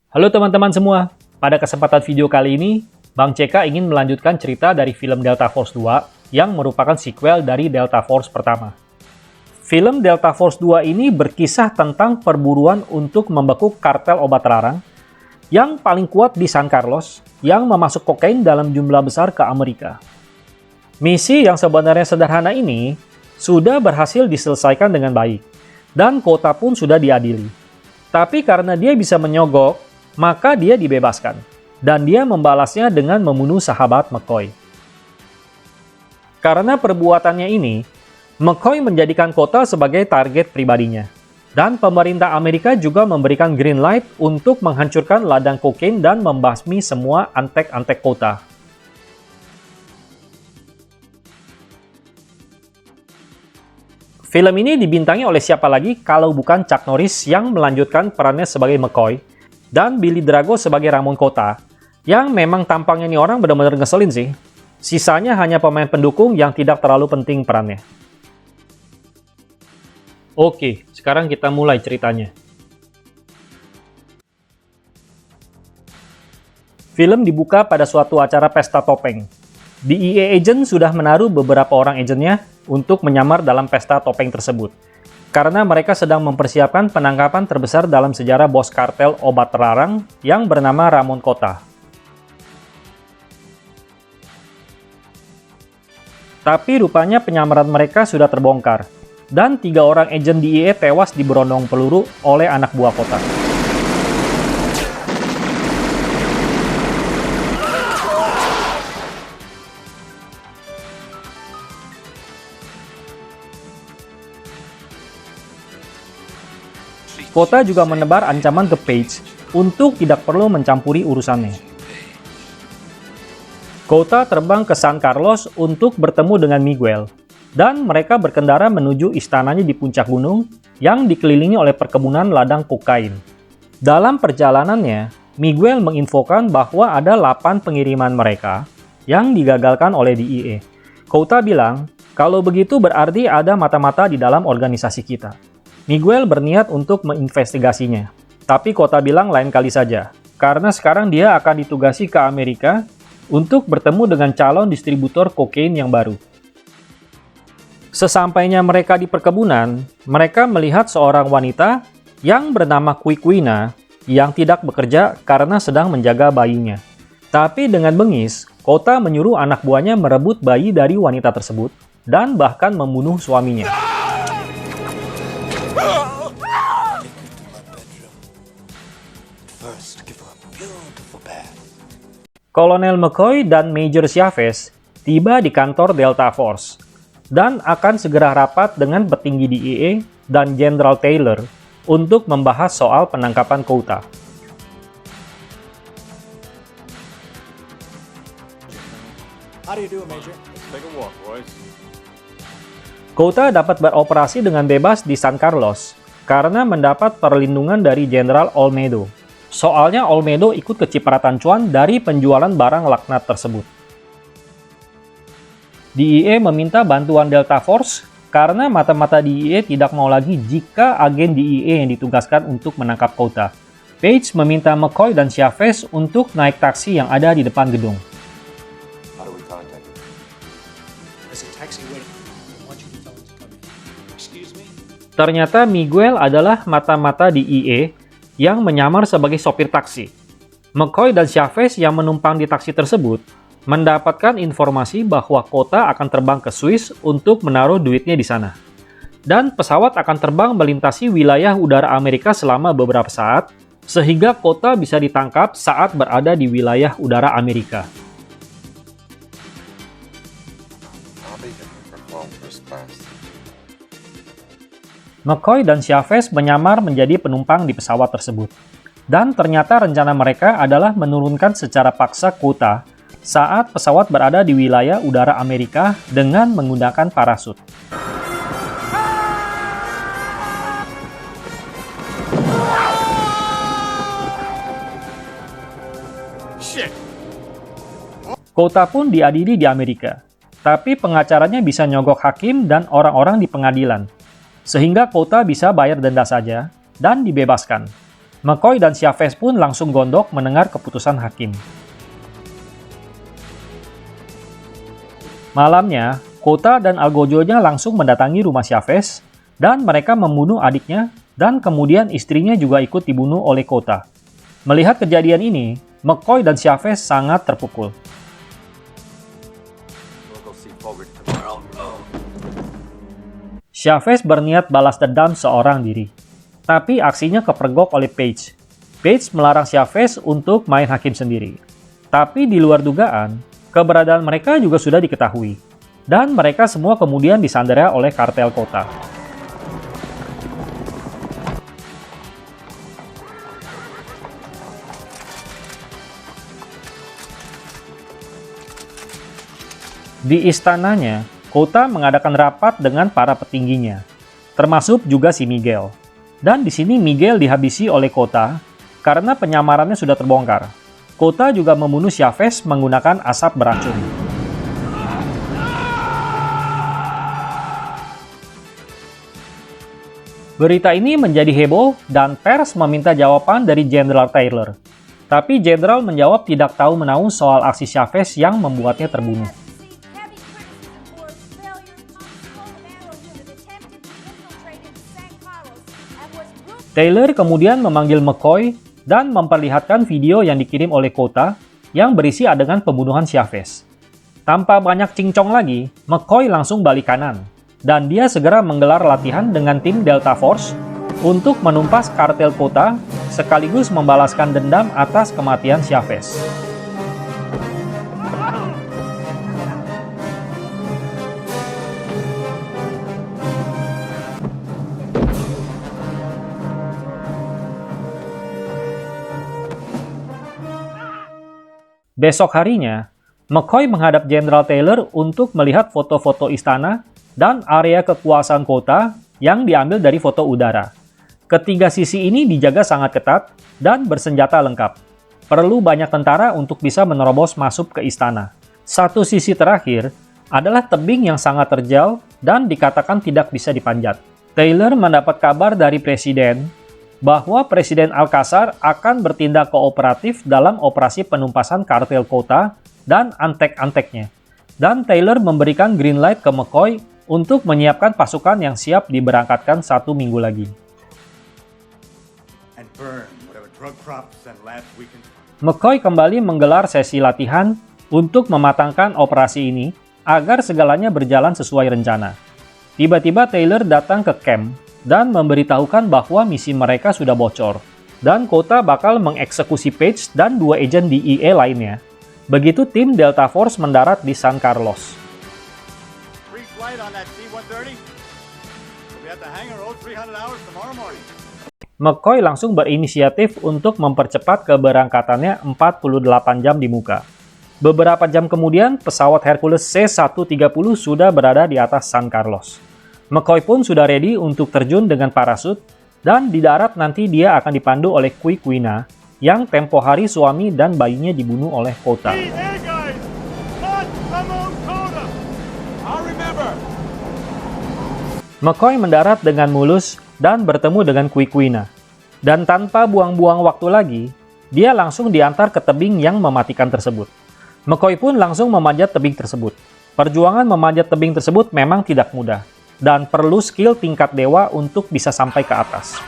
Halo teman-teman semua, pada kesempatan video kali ini, Bang CK ingin melanjutkan cerita dari film Delta Force 2 yang merupakan sequel dari Delta Force pertama. Film Delta Force 2 ini berkisah tentang perburuan untuk membekuk kartel obat terlarang yang paling kuat di San Carlos yang memasuk kokain dalam jumlah besar ke Amerika. Misi yang sebenarnya sederhana ini sudah berhasil diselesaikan dengan baik, dan kota pun sudah diadili. Tapi karena dia bisa menyogok, maka dia dibebaskan, dan dia membalasnya dengan membunuh sahabat McCoy. Karena perbuatannya ini, McCoy menjadikan kota sebagai target pribadinya, dan pemerintah Amerika juga memberikan green light untuk menghancurkan ladang kokain dan membasmi semua antek-antek kota. Film ini dibintangi oleh siapa lagi kalau bukan Chuck Norris yang melanjutkan perannya sebagai McCoy, dan Billy Drago sebagai Ramon Kota, yang memang tampangnya nih orang benar-benar ngeselin sih. Sisanya hanya pemain pendukung yang tidak terlalu penting perannya. Oke, sekarang kita mulai ceritanya. Film dibuka pada suatu acara pesta topeng. DEA agent sudah menaruh beberapa orang agentnya untuk menyamar dalam pesta topeng tersebut, karena mereka sedang mempersiapkan penangkapan terbesar dalam sejarah bos kartel obat terlarang yang bernama Ramon Kota. Tapi rupanya penyamaran mereka sudah terbongkar, dan 3 orang agen DEA tewas diberondong peluru oleh anak buah Kota. Kota juga menebar ancaman ke Page untuk tidak perlu mencampuri urusannya. Kota terbang ke San Carlos untuk bertemu dengan Miguel, dan mereka berkendara menuju istananya di puncak gunung yang dikelilingi oleh perkebunan ladang kokain. Dalam perjalanannya, Miguel menginfokan bahwa ada 8 pengiriman mereka yang digagalkan oleh DEA. Kota bilang, kalau begitu berarti ada mata-mata di dalam organisasi kita. Miguel berniat untuk menginvestigasinya, tapi Kota bilang lain kali saja, karena sekarang dia akan ditugasi ke Amerika untuk bertemu dengan calon distributor kokain yang baru. Sesampainya mereka di perkebunan, mereka melihat seorang wanita yang bernama Quiquina yang tidak bekerja karena sedang menjaga bayinya. Tapi dengan bengis, Kota menyuruh anak buahnya merebut bayi dari wanita tersebut dan bahkan membunuh suaminya. Kolonel McCoy dan Major Chavez tiba di kantor Delta Force dan akan segera rapat dengan petinggi DEA dan Jenderal Taylor untuk membahas soal penangkapan Kota. Kota dapat beroperasi dengan bebas di San Carlos karena mendapat perlindungan dari Jenderal Olmedo. Soalnya Olmedo ikut kecipratan cuan dari penjualan barang laknat tersebut. DEA meminta bantuan Delta Force karena mata-mata DEA tidak mau lagi jika agen DEA yang ditugaskan untuk menangkap Kota. Page meminta McCoy dan Chavez untuk naik taksi yang ada di depan gedung. Ternyata Miguel adalah mata-mata DEA yang menyamar sebagai sopir taksi. McCoy dan Chavez yang menumpang di taksi tersebut mendapatkan informasi bahwa Kota akan terbang ke Swiss untuk menaruh duitnya di sana. Dan pesawat akan terbang melintasi wilayah udara Amerika selama beberapa saat, sehingga Kota bisa ditangkap saat berada di wilayah udara Amerika. McCoy dan Chavez menyamar menjadi penumpang di pesawat tersebut. Dan ternyata rencana mereka adalah menurunkan secara paksa Kota saat pesawat berada di wilayah udara Amerika dengan menggunakan parasut. Kota pun diadili di Amerika, tapi pengacaranya bisa nyogok hakim dan orang-orang di pengadilan, sehingga Kota bisa bayar denda saja dan dibebaskan. McCoy dan Chavez pun langsung gondok mendengar keputusan hakim. Malamnya, Kota dan algojonya langsung mendatangi rumah Chavez, dan mereka membunuh adiknya, dan kemudian istrinya juga ikut dibunuh oleh Kota. Melihat kejadian ini, McCoy dan Chavez sangat terpukul. Chavez berniat balas dendam seorang diri, tapi aksinya kepergok oleh Page. Page melarang Chavez untuk main hakim sendiri. Tapi di luar dugaan, keberadaan mereka juga sudah diketahui, dan mereka semua kemudian disandera oleh kartel Kota. Di istananya, Kota mengadakan rapat dengan para petingginya, termasuk juga si Miguel. Dan di sini Miguel dihabisi oleh Kota karena penyamarannya sudah terbongkar. Kota juga membunuh Chavez menggunakan asap beracun. Berita ini menjadi heboh dan pers meminta jawaban dari Jenderal Taylor. Tapi Jenderal menjawab tidak tahu menahu soal aksi Chavez yang membuatnya terbunuh. Taylor kemudian memanggil McCoy dan memperlihatkan video yang dikirim oleh Kota yang berisi adegan pembunuhan Chavez. Tanpa banyak cincong lagi, McCoy langsung balik kanan, dan dia segera menggelar latihan dengan tim Delta Force untuk menumpas kartel Kota sekaligus membalaskan dendam atas kematian Chavez. Besok harinya, McCoy menghadap Jenderal Taylor untuk melihat foto-foto istana dan area kekuasaan Kota yang diambil dari foto udara. Ketiga sisi ini dijaga sangat ketat dan bersenjata lengkap. Perlu banyak tentara untuk bisa menerobos masuk ke istana. Satu sisi terakhir adalah tebing yang sangat terjal dan dikatakan tidak bisa dipanjat. Taylor mendapat kabar dari Presiden bahwa Presiden Alcazar akan bertindak kooperatif dalam operasi penumpasan kartel Kota dan antek-anteknya. Dan Taylor memberikan green light ke McCoy untuk menyiapkan pasukan yang siap diberangkatkan 1 minggu lagi. McCoy kembali menggelar sesi latihan untuk mematangkan operasi ini agar segalanya berjalan sesuai rencana. Tiba-tiba Taylor datang ke camp dan memberitahukan bahwa misi mereka sudah bocor, dan Kota bakal mengeksekusi Page dan 2 agen DEA lainnya. Begitu tim Delta Force mendarat di San Carlos. McCoy langsung berinisiatif untuk mempercepat keberangkatannya 48 jam di muka. Beberapa jam kemudian, pesawat Hercules C-130 sudah berada di atas San Carlos. McCoy pun sudah ready untuk terjun dengan parasut, dan di darat nanti dia akan dipandu oleh Quiquina, yang tempo hari suami dan bayinya dibunuh oleh Kota. McCoy mendarat dengan mulus dan bertemu dengan Quiquina. Dan tanpa buang-buang waktu lagi, dia langsung diantar ke tebing yang mematikan tersebut. McCoy pun langsung memanjat tebing tersebut. Perjuangan memanjat tebing tersebut memang tidak mudah, dan perlu skill tingkat dewa untuk bisa sampai ke atas.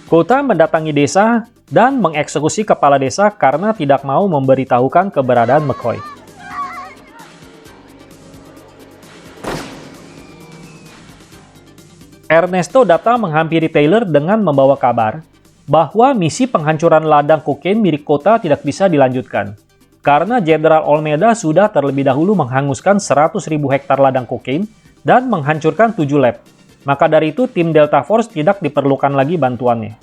Kota mendatangi desa dan mengeksekusi kepala desa karena tidak mau memberitahukan keberadaan McCoy. Ernesto datang menghampiri Taylor dengan membawa kabar bahwa misi penghancuran ladang kokain milik Kota tidak bisa dilanjutkan, karena Jenderal Olmeda sudah terlebih dahulu menghanguskan 100.000 hektar ladang kokain dan menghancurkan 7 lab. Maka dari itu, tim Delta Force tidak diperlukan lagi bantuannya.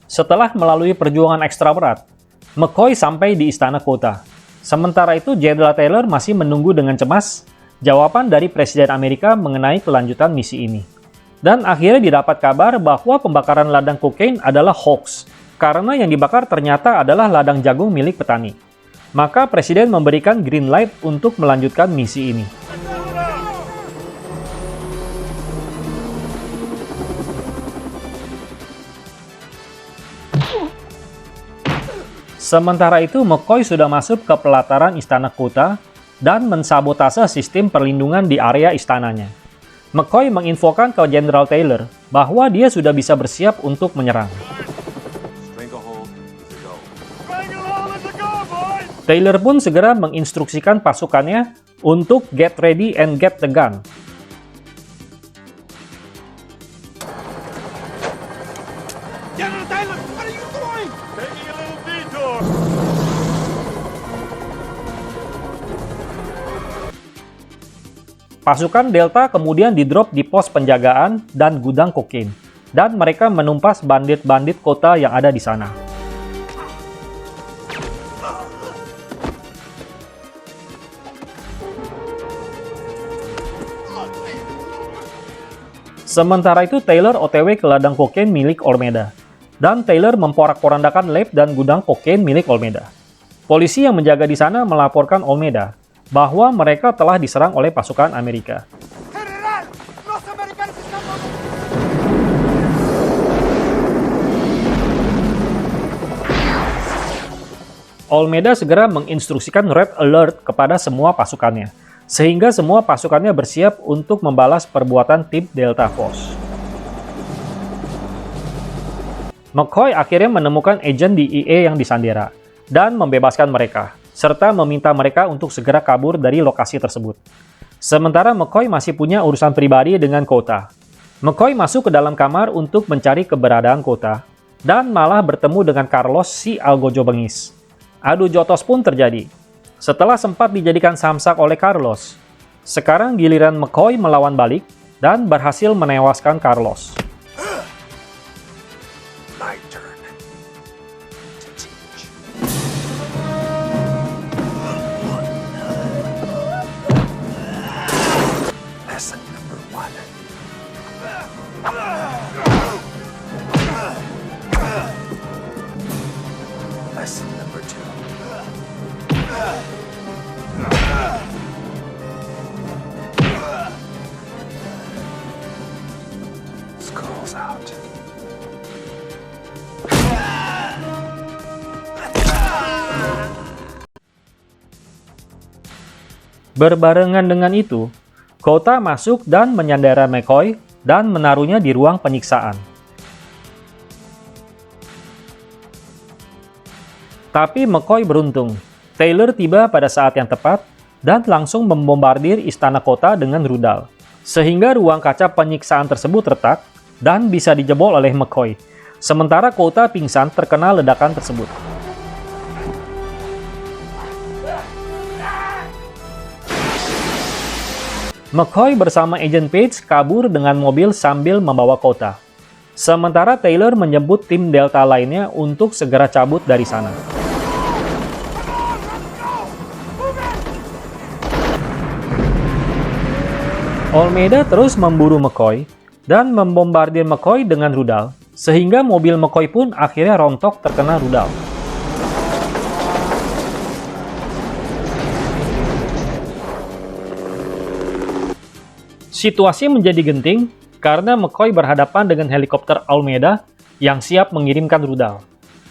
Setelah melalui perjuangan ekstra berat, McCoy sampai di istana Kota. Sementara itu, Jenderal Taylor masih menunggu dengan cemas jawaban dari Presiden Amerika mengenai kelanjutan misi ini. Dan akhirnya didapat kabar bahwa pembakaran ladang kokain adalah hoax, karena yang dibakar ternyata adalah ladang jagung milik petani. Maka Presiden memberikan green light untuk melanjutkan misi ini. Sementara itu, McCoy sudah masuk ke pelataran istana kota dan mensabotase sistem perlindungan di area istananya. McCoy menginfokan ke Jenderal Taylor bahwa dia sudah bisa bersiap untuk menyerang. Taylor pun segera menginstruksikan pasukannya untuk get ready and get the gun. General Taylor, what are you doing? Taking a little detour. Pasukan Delta kemudian didrop di pos penjagaan dan gudang kokain, dan mereka menumpas bandit-bandit kota yang ada di sana. Sementara itu, Taylor OTW ke ladang kokain milik Olmeda, dan Taylor memporak-porandakan lab dan gudang kokain milik Olmeda. Polisi yang menjaga di sana melaporkan Olmeda bahwa mereka telah diserang oleh pasukan Amerika. General, los americanos están Olmeda segera menginstruksikan Red Alert kepada semua pasukannya, sehingga semua pasukannya bersiap untuk membalas perbuatan tim Delta Force. McCoy akhirnya menemukan agen DEA yang disandera dan membebaskan mereka, serta meminta mereka untuk segera kabur dari lokasi tersebut. Sementara McCoy masih punya urusan pribadi dengan Kota. McCoy masuk ke dalam kamar untuk mencari keberadaan Kota, dan malah bertemu dengan Carlos si Algojo Bengis. Adu jotos pun terjadi. Setelah sempat dijadikan samsak oleh Carlos, sekarang giliran McCoy melawan balik dan berhasil menewaskan Carlos. My turn to teach. Lesson number 1. Lesson number 2. Skull's out. Berbarengan dengan itu, Kota masuk dan menyandera McCoy dan menaruhnya di ruang penyiksaan. Tapi McCoy beruntung. Taylor tiba pada saat yang tepat dan langsung membombardir istana Kota dengan rudal, sehingga ruang kaca penyiksaan tersebut retak dan bisa dijebol oleh McCoy, sementara Kota pingsan terkena ledakan tersebut. McCoy bersama Agent Page kabur dengan mobil sambil membawa Kota, sementara Taylor menjemput tim Delta lainnya untuk segera cabut dari sana. Olmeda terus memburu McCoy dan membombardir McCoy dengan rudal, sehingga mobil McCoy pun akhirnya rontok terkena rudal. Situasi menjadi genting karena McCoy berhadapan dengan helikopter Olmeda yang siap mengirimkan rudal.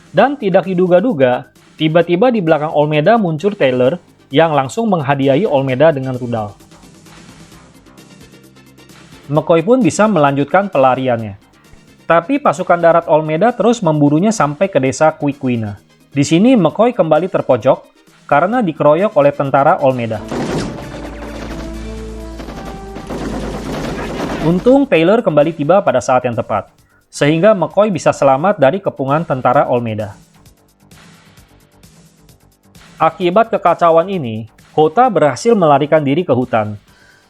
Dan tidak diduga-duga, tiba-tiba di belakang Olmeda muncul Taylor yang langsung menghadiahi Olmeda dengan rudal. McCoy pun bisa melanjutkan pelariannya. Tapi pasukan darat Olmeda terus memburunya sampai ke desa Quiquina. Di sini McCoy kembali terpojok karena dikeroyok oleh tentara Olmeda. Untung Taylor kembali tiba pada saat yang tepat, sehingga McCoy bisa selamat dari kepungan tentara Olmeda. Akibat kekacauan ini, Kota berhasil melarikan diri ke hutan.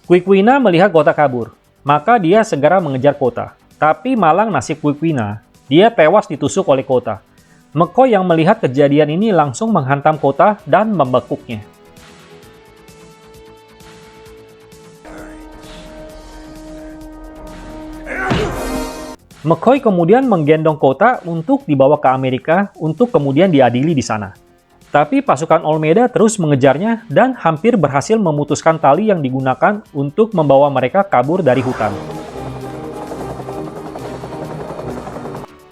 Quiquina melihat Kota kabur, maka dia segera mengejar Kota. Tapi malang nasib Quiquina, dia tewas ditusuk oleh Kota. McCoy yang melihat kejadian ini langsung menghantam Kota dan membekuknya. McCoy kemudian menggendong Kota untuk dibawa ke Amerika untuk kemudian diadili di sana. Tapi pasukan Olmeda terus mengejarnya dan hampir berhasil memutuskan tali yang digunakan untuk membawa mereka kabur dari hutan.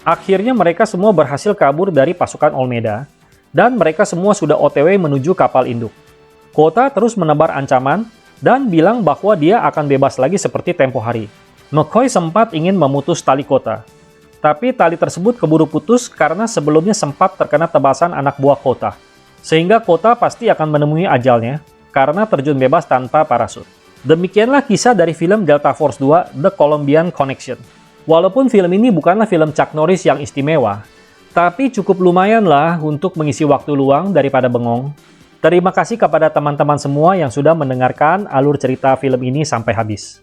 Akhirnya mereka semua berhasil kabur dari pasukan Olmeda, dan mereka semua sudah OTW menuju kapal induk. Kota terus menebar ancaman dan bilang bahwa dia akan bebas lagi seperti tempo hari. McCoy sempat ingin memutus tali Kota, tapi tali tersebut keburu putus karena sebelumnya sempat terkena tebasan anak buah Kota. Sehingga Kota pasti akan menemui ajalnya karena terjun bebas tanpa parasut. Demikianlah kisah dari film Delta Force 2 The Colombian Connection. Walaupun film ini bukanlah film Chuck Norris yang istimewa, tapi cukup lumayan lah untuk mengisi waktu luang daripada bengong. Terima kasih kepada teman-teman semua yang sudah mendengarkan alur cerita film ini sampai habis.